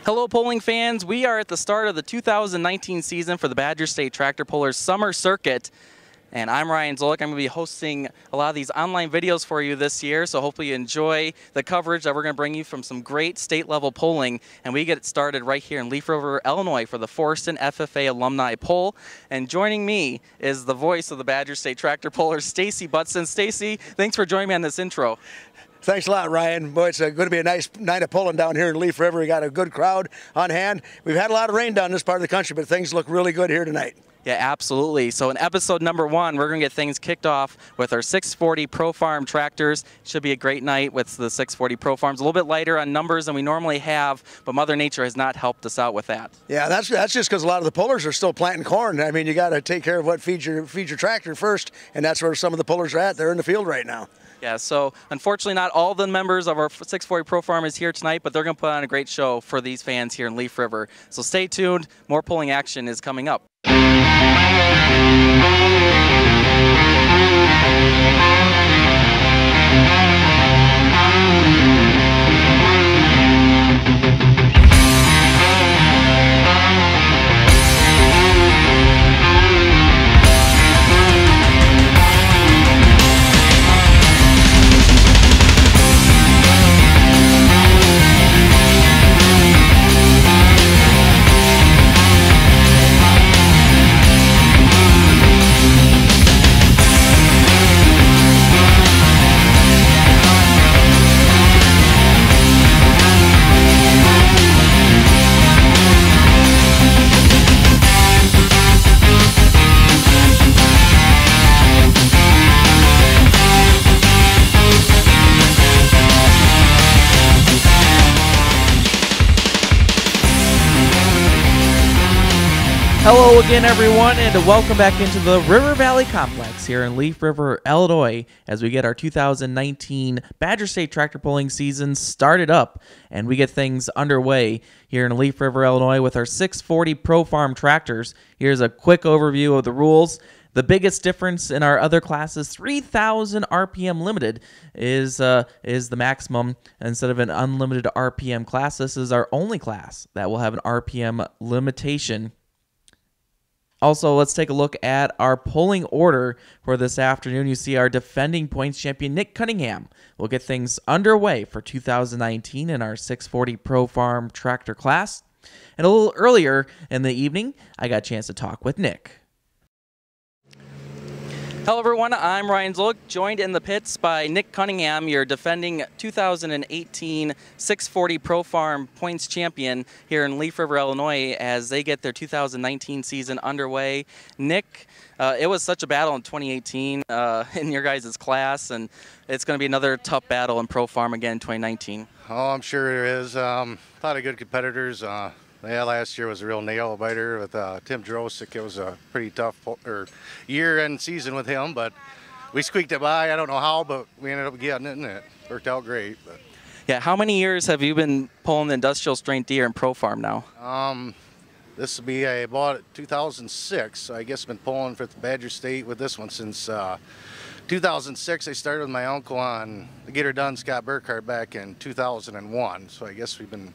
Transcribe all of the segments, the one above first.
Hello, polling fans. We are at the start of the 2019 season for the Badger State Tractor Pullers Summer Circuit. And I'm Ryan Zolik. I'm going to be hosting a lot of these online videos for you this year, so hopefully you enjoy the coverage that we're going to bring you from some great state-level polling. And we get it started right here in Leaf River, Illinois for the Forreston FFA Alumni Poll. And joining me is the voice of the Badger State Tractor Pullers, Stacy Butson. Stacy, thanks for joining me on this intro. Thanks a lot, Ryan. Boy, it's going to be a nice night of polling down here in Leaf River. We got a good crowd on hand. We've had a lot of rain down this part of the country, but things look really good here tonight. Yeah, absolutely. So in episode number 1, we're going to get things kicked off with our 640 Pro Farm tractors. Should be a great night with the 640 Pro Farms. A little bit lighter on numbers than we normally have, but Mother Nature has not helped us out with that. Yeah, that's just because a lot of the pullers are still planting corn. I mean, you got to take care of what feeds your tractor first, and that's where some of the pullers are at. They're in the field right now. Yeah, so unfortunately not all the members of our 640 Pro Farm is here tonight, but they're going to put on a great show for these fans here in Leaf River. So stay tuned. More polling action is coming up. Hello again, everyone, and welcome back into the River Valley Complex here in Leaf River, Illinois, as we get our 2019 Badger State Tractor Pulling season started up, and we get things underway here in Leaf River, Illinois with our 640 Pro Farm tractors. Here's a quick overview of the rules. The biggest difference in our other classes, 3,000 RPM limited is the maximum. Instead of an unlimited RPM class, this is our only class that will have an RPM limitation. Also, let's take a look at our polling order for this afternoon. You see our defending points champion, Nick Cunningham. We'll get things underway for 2019 in our 640 Pro Farm tractor class. And a little earlier in the evening, I got a chance to talk with Nick. Hello everyone, I'm Ryan Zolik, joined in the pits by Nick Cunningham, your defending 2018 640 Pro Farm points champion here in Leaf River, Illinois, as they get their 2019 season underway. Nick, it was such a battle in 2018 in your guys' class, and it's going to be another tough battle in Pro Farm again in 2019. Oh, I'm sure there is. A lot of good competitors. Yeah, last year was a real nail-biter with Tim Drosick. It was a pretty tough year and season with him, but we squeaked it by. I don't know how, but we ended up getting it, and it worked out great. But. Yeah, how many years have you been pulling the industrial strength deer in Pro Farm now? This will be, I bought it 2006, so I guess I've been pulling for the Badger State with this one since 2006. I started with my uncle on the Get Her Done Scott Burkhardt back in 2001, so I guess we've been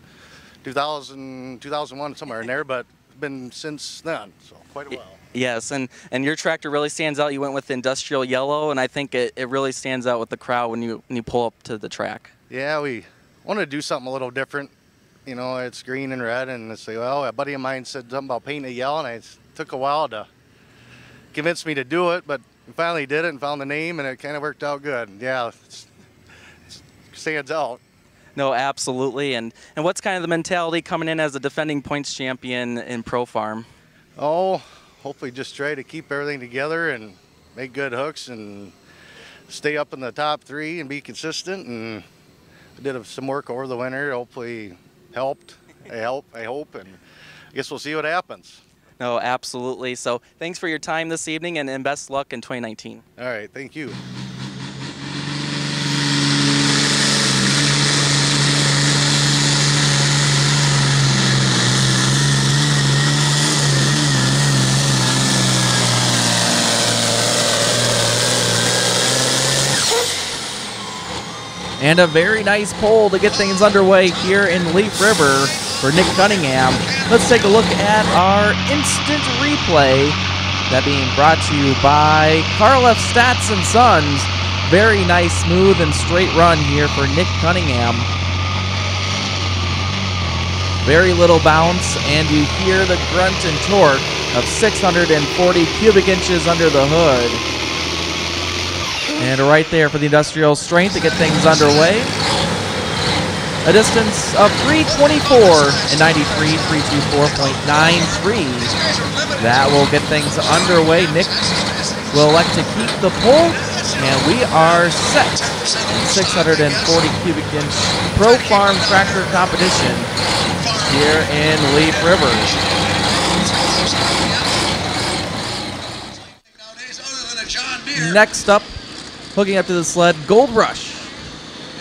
2001, somewhere in there, but been since then, so quite a while. Yes, and your tractor really stands out. You went with the industrial yellow, and I think it really stands out with the crowd when you pull up to the track. Yeah, we wanted to do something a little different. You know, it's green and red, and it's like, well, a buddy of mine said something about painting it yellow, and it took a while to convince me to do it, but we finally did it and found the name, and it kind of worked out good. Yeah, it stands out. No, absolutely. And what's kind of the mentality coming in as a defending points champion in Pro Farm? Oh, hopefully just try to keep everything together and make good hooks and stay up in the top 3 and be consistent. And I did some work over the winter. Hopefully helped. I hope, and I guess we'll see what happens. No, absolutely. So thanks for your time this evening, and best luck in 2019. All right, thank you. And a very nice poll to get things underway here in Leaf River. for Nick Cunningham. Let's take a look at our instant replay. That being brought to you by Carl F. Stats & Sons. Very nice, smooth, and straight run here for Nick Cunningham. Very little bounce, and you hear the grunt and torque of 640 cubic inches under the hood. And right there for the industrial strength to get things underway. A distance of 324 and 93, 324.93. That will get things underway. Nick will elect to keep the pole, and we are set. 640 cubic inch Pro Farm tractor competition here in Leaf River. Next up, hooking up to the sled, Gold Rush.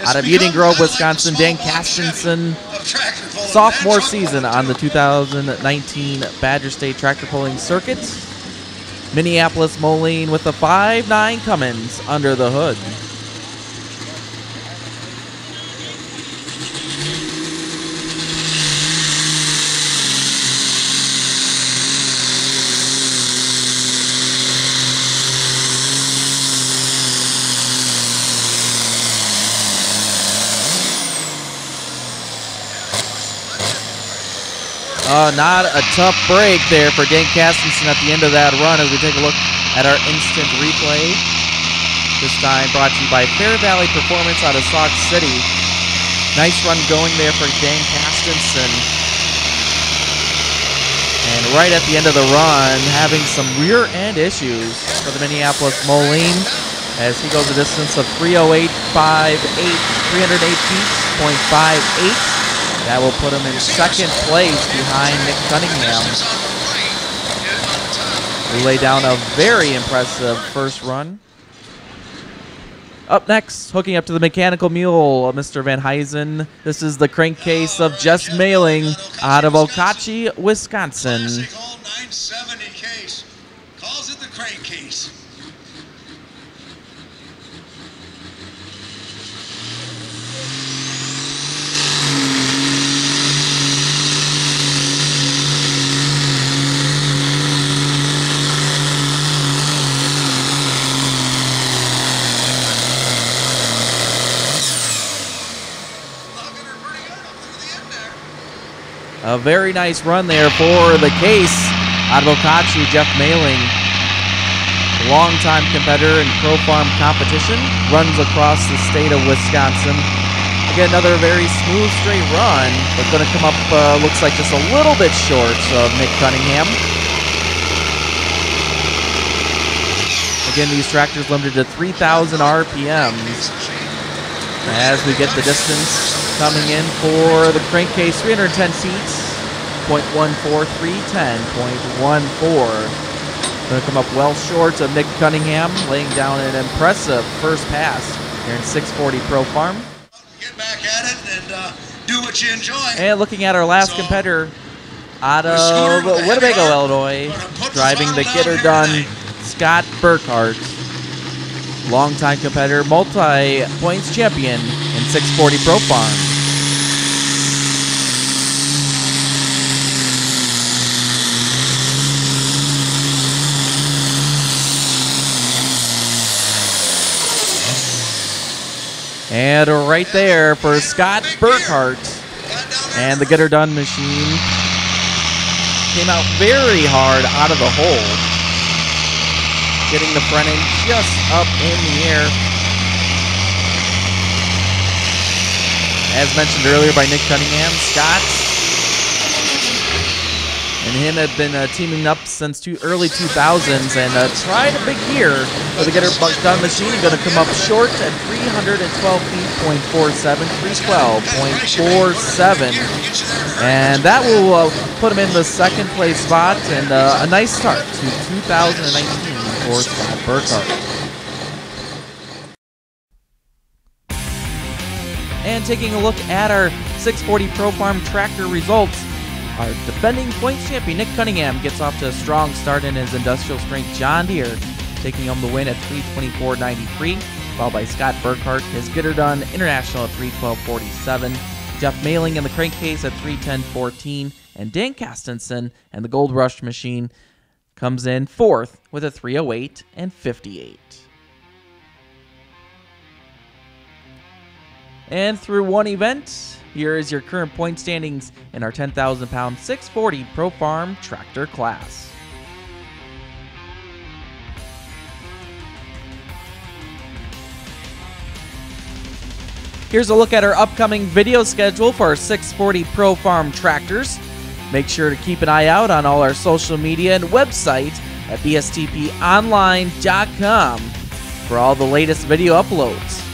Out of Eden Grove, Wisconsin, Dan Castenson, sophomore season on the 2019 Badger State tractor pulling circuit. Minneapolis Moline with the 5.9 Cummins under the hood. Not a tough break there for Dan Castenson at the end of that run as we take a look at our instant replay. This time brought to you by Fair Valley Performance out of Sauk City. Nice run going there for Dan Castenson. And right at the end of the run, having some rear end issues for the Minneapolis Moline as he goes a distance of 308.58, 308 feet, .58. That will put him in second place behind Nick Cunningham. We lay down a very impressive first run. Up next, hooking up to the mechanical mule, Mr. Van Huysen. This is the crankcase of Jess Mailing out of Okauchee, Wisconsin. Classic old 970 case. Calls it the crankcase. A very nice run there for the case out of Okauchee, Jeff Mailing. Longtime competitor in Pro Farm competition, runs across the state of Wisconsin. Again, another very smooth, straight run, but going to come up, looks like just a little bit short of Nick Cunningham. Again, these tractors limited to 3,000 RPMs. As we get the distance coming in for the crankcase, 310 feet, .14, 310.14. Going to come up well short of Nick Cunningham, laying down an impressive first pass here in 640 Pro Farm. Get back at it and do what you enjoy. And looking at our last competitor out of Winnebago, Illinois, driving the Get Her Done, Scott Burkhart. Longtime competitor, multi-points champion in 640 Pro Farm. And right there for Scott Burkhart. And the Get Her Done machine came out very hard out of the hole, getting the front end just up in the air. As mentioned earlier by Nick Cunningham, Scott and him have been teaming up since early 2000s and tried a big year for the Get Her Done machine. Going to come up short at 312 feet, .47, 312.47. And that will put him in the second place spot and a nice start to 2019 for Scott Burkhart. And taking a look at our 640 Pro Farm tractor results, our defending points champion Nick Cunningham gets off to a strong start in his industrial strength John Deere, taking home the win at 324.93, followed by Scott Burkhart, his Get Her Done International at 312.47. Jeff Mailing in the crankcase at 3:10.14, and Dan Castenson and the Gold Rush Machine comes in fourth with a 3:08.58. And through one event, here is your current point standings in our 10,000-pound 640 Pro Farm Tractor class. Here's a look at our upcoming video schedule for our 640 Pro Farm tractors. Make sure to keep an eye out on all our social media and website at bstponline.com for all the latest video uploads.